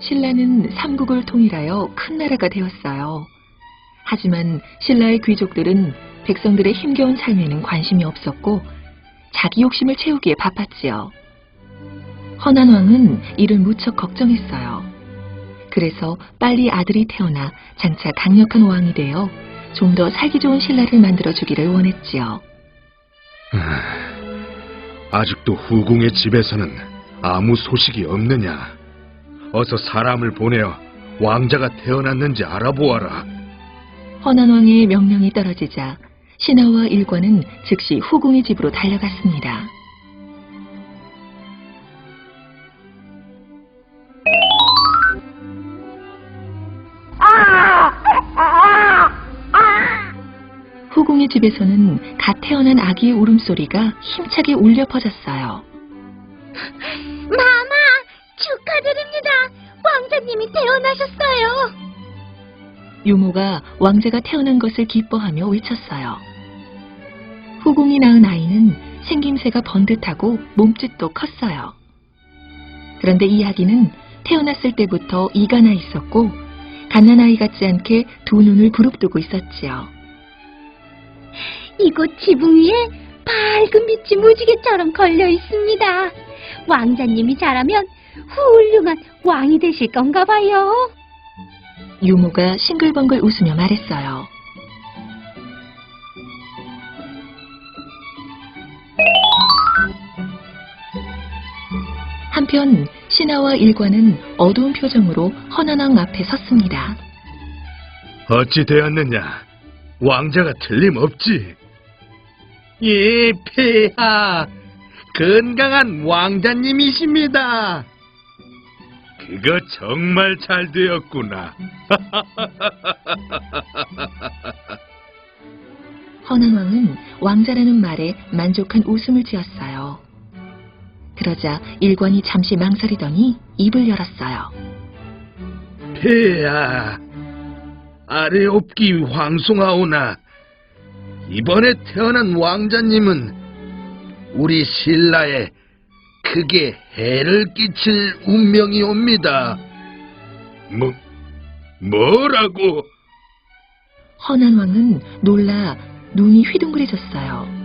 신라는 삼국을 통일하여 큰 나라가 되었어요. 하지만 신라의 귀족들은 백성들의 힘겨운 삶에는 관심이 없었고 자기 욕심을 채우기에 바빴지요. 허난 왕은 이를 무척 걱정했어요. 그래서 빨리 아들이 태어나 장차 강력한 왕이 되어 좀 더 살기 좋은 신라를 만들어주기를 원했지요. 아직도 후궁의 집에서는 아무 소식이 없느냐? 어서 사람을 보내어 왕자가 태어났는지 알아보아라. 허난 왕의 명령이 떨어지자 신하와 일관은 즉시 후궁의 집으로 달려갔습니다. 후궁의 집에서는 갓 태어난 아기의 울음소리가 힘차게 울려 퍼졌어요. 마마, 축하드립니다. 왕자님이 태어나셨어요. 유모가 왕자가 태어난 것을 기뻐하며 외쳤어요. 후궁이 낳은 아이는 생김새가 번듯하고 몸짓도 컸어요. 그런데 이 아기는 태어났을 때부터 이가 나 있었고 갓난아이 같지 않게 두 눈을 부릅뜨고 있었지요. 이곳 지붕 위에 밝은 빛이 무지개처럼 걸려 있습니다. 왕자님이 자라면 훌륭한 왕이 되실 건가 봐요. 유모가 싱글벙글 웃으며 말했어요. 한편 신하와 일관은 어두운 표정으로 허난왕 앞에 섰습니다. 어찌 되었느냐? 왕자가 틀림없지. 예, 폐하. 건강한 왕자님이십니다. 그거 정말 잘 되었구나. 허난왕은 왕자라는 말에 만족한 웃음을 지었어요. 그러자 일관이 잠시 망설이더니 입을 열었어요. 폐하, 아래옵기 황송하오나 이번에 태어난 왕자님은 우리 신라에 크게 해를 끼칠 운명이옵니다. 뭐라고? 허난왕은 놀라 눈이 휘둥그레졌어요.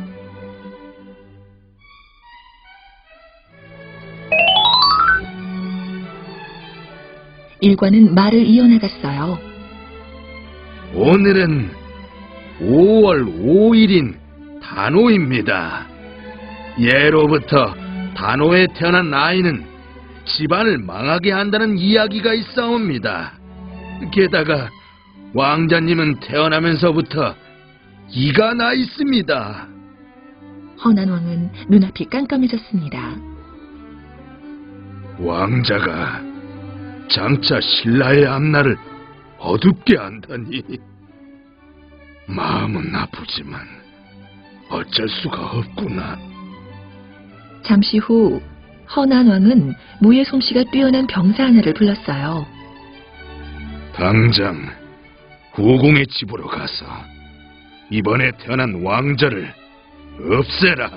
일관은 말을 이어나갔어요. 오늘은 5월 5일인 단오입니다. 예로부터 단오에 태어난 아이는 집안을 망하게 한다는 이야기가 있사옵니다. 게다가 왕자님은 태어나면서부터 이가 나 있습니다. 허난왕은 눈앞이 깜깜해졌습니다. 왕자가 장차 신라의 앞날을 어둡게 한다니 마음은 아프지만 어쩔 수가 없구나. 잠시 후 허난왕은 무예 솜씨가 뛰어난 병사 하나를 불렀어요. 당장 후궁의 집으로 가서 이번에 태어난 왕자를 없애라.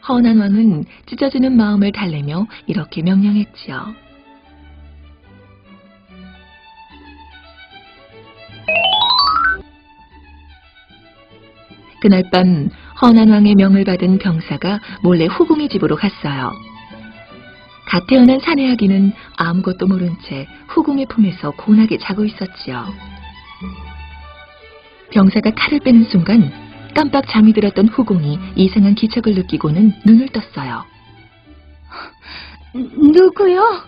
허난왕은 찢어지는 마음을 달래며 이렇게 명령했지요. 그날 밤 허난왕의 명을 받은 병사가 몰래 후궁의 집으로 갔어요. 갓 태어난 사내 아기는 아무것도 모른 채 후궁의 품에서 고나게 자고 있었지요. 병사가 칼을 빼는 순간 깜빡 잠이 들었던 후궁이 이상한 기척을 느끼고는 눈을 떴어요. 누구요?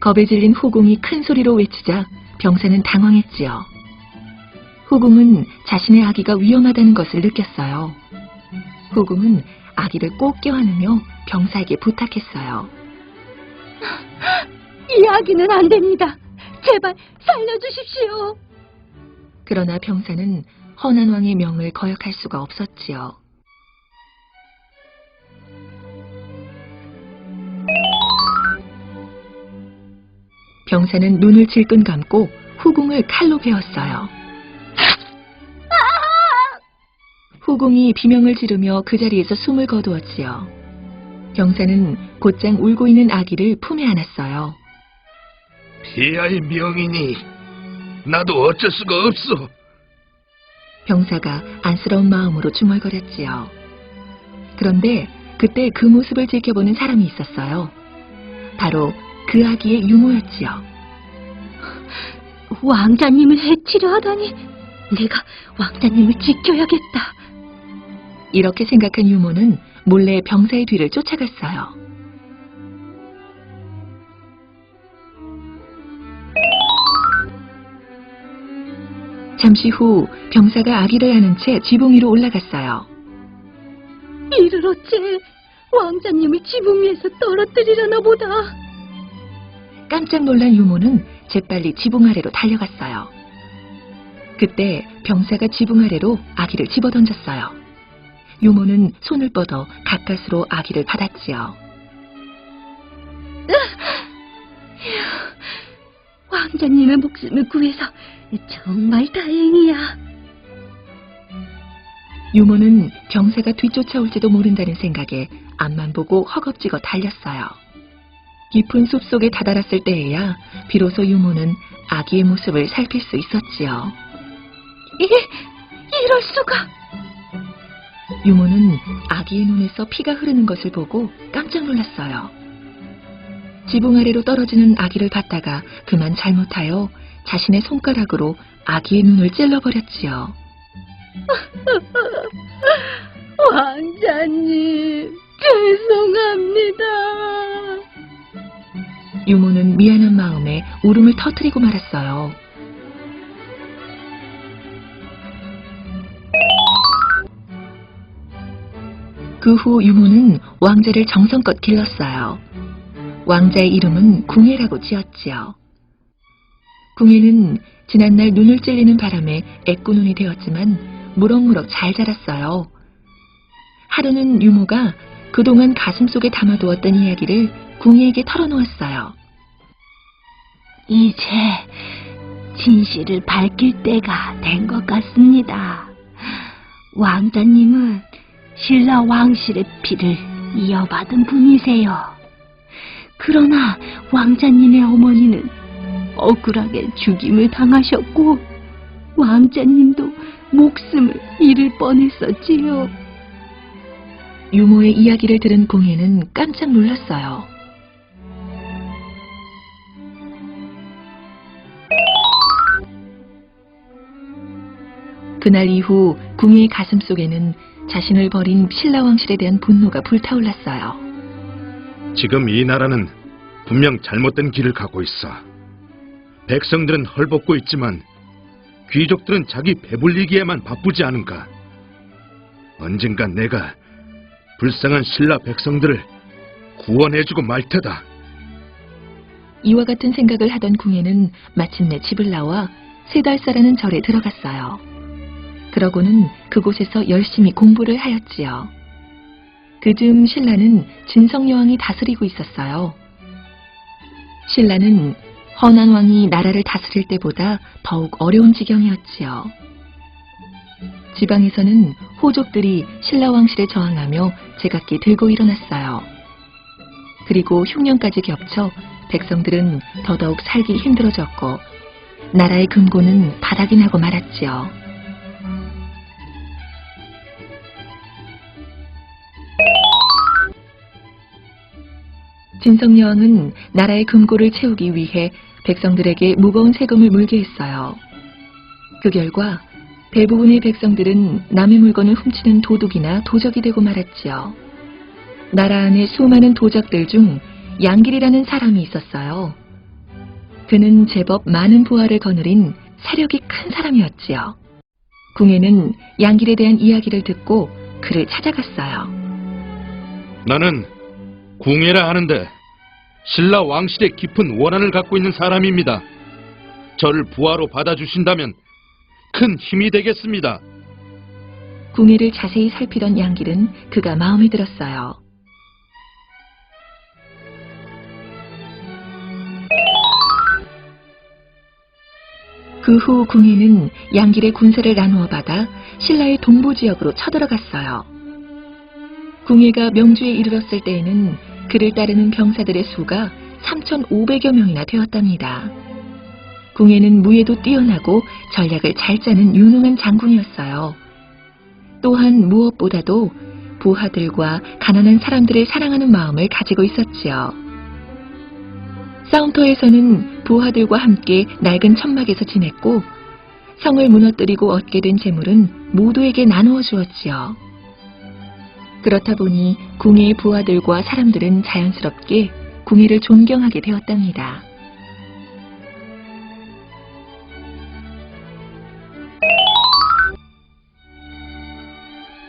겁에 질린 후궁이 큰 소리로 외치자 병사는 당황했지요. 후궁은 자신의 아기가 위험하다는 것을 느꼈어요. 후궁은 아기를 꼭 껴안으며 병사에게 부탁했어요. 이 아기는 안 됩니다. 제발 살려주십시오. 그러나 병사는 허난왕의 명을 거역할 수가 없었지요. 병사는 눈을 질끈 감고 후궁을 칼로 베었어요. 후궁이 비명을 지르며 그 자리에서 숨을 거두었지요. 병사는 곧장 울고 있는 아기를 품에 안았어요. 폐하의 명이니 나도 어쩔 수가 없어. 병사가 안쓰러운 마음으로 중얼거렸지요. 그런데 그때 그 모습을 지켜보는 사람이 있었어요. 바로 그 아기의 유모였지요. 왕자님을 해치려 하다니, 내가 왕자님을 지켜야겠다. 이렇게 생각한 유모는 몰래 병사의 뒤를 쫓아갔어요. 잠시 후 병사가 아기를 안은 채 지붕 위로 올라갔어요. 이를 어째 왕자님을 지붕 위에서 떨어뜨리려나 보다. 깜짝 놀란 유모는 재빨리 지붕 아래로 달려갔어요. 그때 병사가 지붕 아래로 아기를 집어던졌어요. 유모는 손을 뻗어 가까스로 아기를 받았지요. 왕자님의 목숨을 구해서 정말 다행이야. 유모는 병사가 뒤쫓아올지도 모른다는 생각에 앞만 보고 허겁지겁 달렸어요. 깊은 숲속에 다다랐을 때에야 비로소 유모는 아기의 모습을 살필 수 있었지요. 이럴 수가. 유모는 아기의 눈에서 피가 흐르는 것을 보고 깜짝 놀랐어요. 지붕 아래로 떨어지는 아기를 봤다가 그만 잘못하여 자신의 손가락으로 아기의 눈을 찔러버렸지요. 왕자님, 죄송합니다. 유모는 미안한 마음에 울음을 터뜨리고 말았어요. 그 후 유모는 왕자를 정성껏 길렀어요. 왕자의 이름은 궁예라고 지었지요. 궁예는 지난날 눈을 찔리는 바람에 애꾸눈이 되었지만 무럭무럭 잘 자랐어요. 하루는 유모가 그동안 가슴속에 담아두었던 이야기를 궁예에게 털어놓았어요. 이제 진실을 밝힐 때가 된 것 같습니다. 왕자님은 신라 왕실의 피를 이어받은 분이세요. 그러나 왕자님의 어머니는 억울하게 죽임을 당하셨고 왕자님도 목숨을 잃을 뻔했었지요. 유모의 이야기를 들은 궁예는 깜짝 놀랐어요. 그날 이후 궁예의 가슴속에는 자신을 버린 신라 왕실에 대한 분노가 불타올랐어요. 지금 이 나라는 분명 잘못된 길을 가고 있어. 백성들은 헐벗고 있지만 귀족들은 자기 배불리기에만 바쁘지 않은가. 언젠간 내가 불쌍한 신라 백성들을 구원해주고 말 테다. 이와 같은 생각을 하던 궁예는 마침내 집을 나와 세달사라는 절에 들어갔어요. 그러고는 그곳에서 열심히 공부를 하였지요. 그즈음 신라는 진성여왕이 다스리고 있었어요. 신라는 헌안왕이 나라를 다스릴 때보다 더욱 어려운 지경이었지요. 지방에서는 호족들이 신라 왕실에 저항하며 제각기 들고 일어났어요. 그리고 흉년까지 겹쳐 백성들은 더더욱 살기 힘들어졌고 나라의 금고는 바닥이 나고 말았지요. 진성여왕은 나라의 금고를 채우기 위해 백성들에게 무거운 세금을 물게 했어요. 그 결과 대부분의 백성들은 남의 물건을 훔치는 도둑이나 도적이 되고 말았지요. 나라 안에 수많은 도적들 중 양길이라는 사람이 있었어요. 그는 제법 많은 부하를 거느린 사력이 큰 사람이었지요. 궁예는 양길에 대한 이야기를 듣고 그를 찾아갔어요. 나는 궁예라 하는데 신라 왕실의 깊은 원한을 갖고 있는 사람입니다. 저를 부하로 받아주신다면 큰 힘이 되겠습니다. 궁예를 자세히 살피던 양길은 그가 마음에 들었어요. 그 후 궁예는 양길의 군사를 나누어 받아 신라의 동부 지역으로 쳐들어갔어요. 궁예가 명주에 이르렀을 때에는 그를 따르는 병사들의 수가 3,500여 명이나 되었답니다. 궁예는 무예도 뛰어나고 전략을 잘 짜는 유능한 장군이었어요. 또한 무엇보다도 부하들과 가난한 사람들을 사랑하는 마음을 가지고 있었지요. 싸움터에서는 부하들과 함께 낡은 천막에서 지냈고 성을 무너뜨리고 얻게 된 재물은 모두에게 나누어 주었지요. 그렇다 보니 궁예의 부하들과 사람들은 자연스럽게 궁예를 존경하게 되었답니다.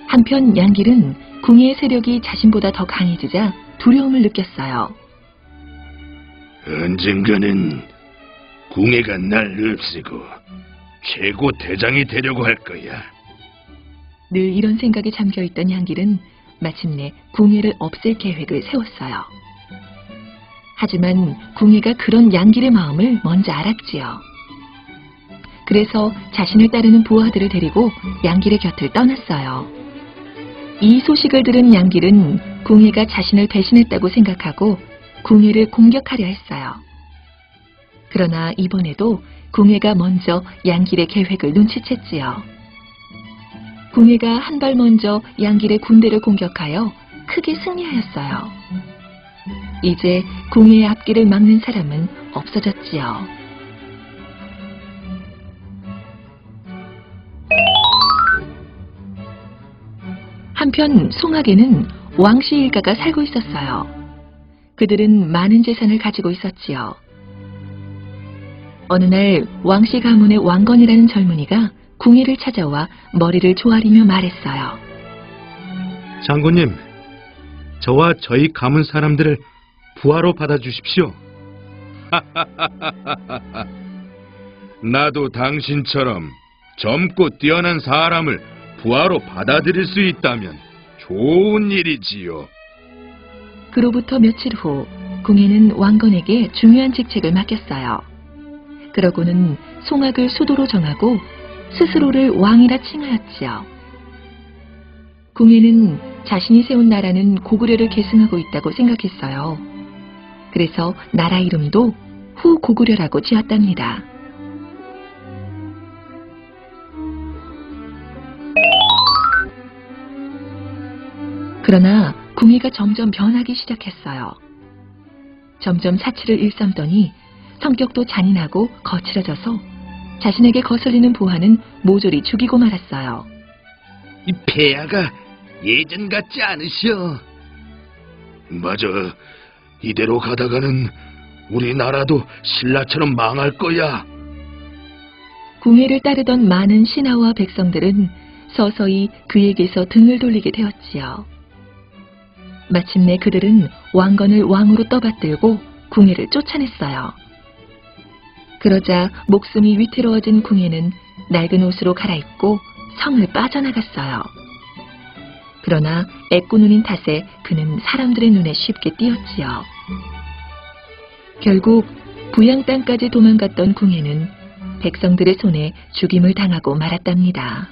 한편 양길은 궁예의 세력이 자신보다 더 강해지자 두려움을 느꼈어요. 언젠가는 궁예가 날 없애고 최고 대장이 되려고 할 거야. 늘 이런 생각에 잠겨있던 양길은 마침내 궁예를 없앨 계획을 세웠어요. 하지만 궁예가 그런 양길의 마음을 먼저 알았지요. 그래서 자신을 따르는 부하들을 데리고 양길의 곁을 떠났어요. 이 소식을 들은 양길은 궁예가 자신을 배신했다고 생각하고 궁예를 공격하려 했어요. 그러나 이번에도 궁예가 먼저 양길의 계획을 눈치챘지요. 궁예가 한 발 먼저 양길의 군대를 공격하여 크게 승리하였어요. 이제 궁예의 앞길을 막는 사람은 없어졌지요. 한편 송악에는 왕씨 일가가 살고 있었어요. 그들은 많은 재산을 가지고 있었지요. 어느 날 왕씨 가문의 왕건이라는 젊은이가 궁예를 찾아와 머리를 조아리며 말했어요. 장군님, 저와 저희 가문 사람들을 부하로 받아주십시오. 나도 당신처럼 젊고 뛰어난 사람을 부하로 받아들일 수 있다면 좋은 일이지요. 그로부터 며칠 후 궁예는 왕건에게 중요한 직책을 맡겼어요. 그러고는 송악을 수도로 정하고 스스로를 왕이라 칭하였지요. 궁예는 자신이 세운 나라는 고구려를 계승하고 있다고 생각했어요. 그래서 나라 이름도 후고구려라고 지었답니다. 그러나 궁예가 점점 변하기 시작했어요. 점점 사치를 일삼더니 성격도 잔인하고 거칠어져서 자신에게 거슬리는 부하는 모조리 죽이고 말았어요. 이 폐하가 예전 같지 않으시오. 맞아. 이대로 가다가는 우리나라도 신라처럼 망할 거야. 궁예를 따르던 많은 신하와 백성들은 서서히 그에게서 등을 돌리게 되었지요. 마침내 그들은 왕건을 왕으로 떠받들고 궁예를 쫓아냈어요. 그러자 목숨이 위태로워진 궁예는 낡은 옷으로 갈아입고 성을 빠져나갔어요. 그러나 애꾸눈인 탓에 그는 사람들의 눈에 쉽게 띄었지요. 결국 부양 땅까지 도망갔던 궁예는 백성들의 손에 죽임을 당하고 말았답니다.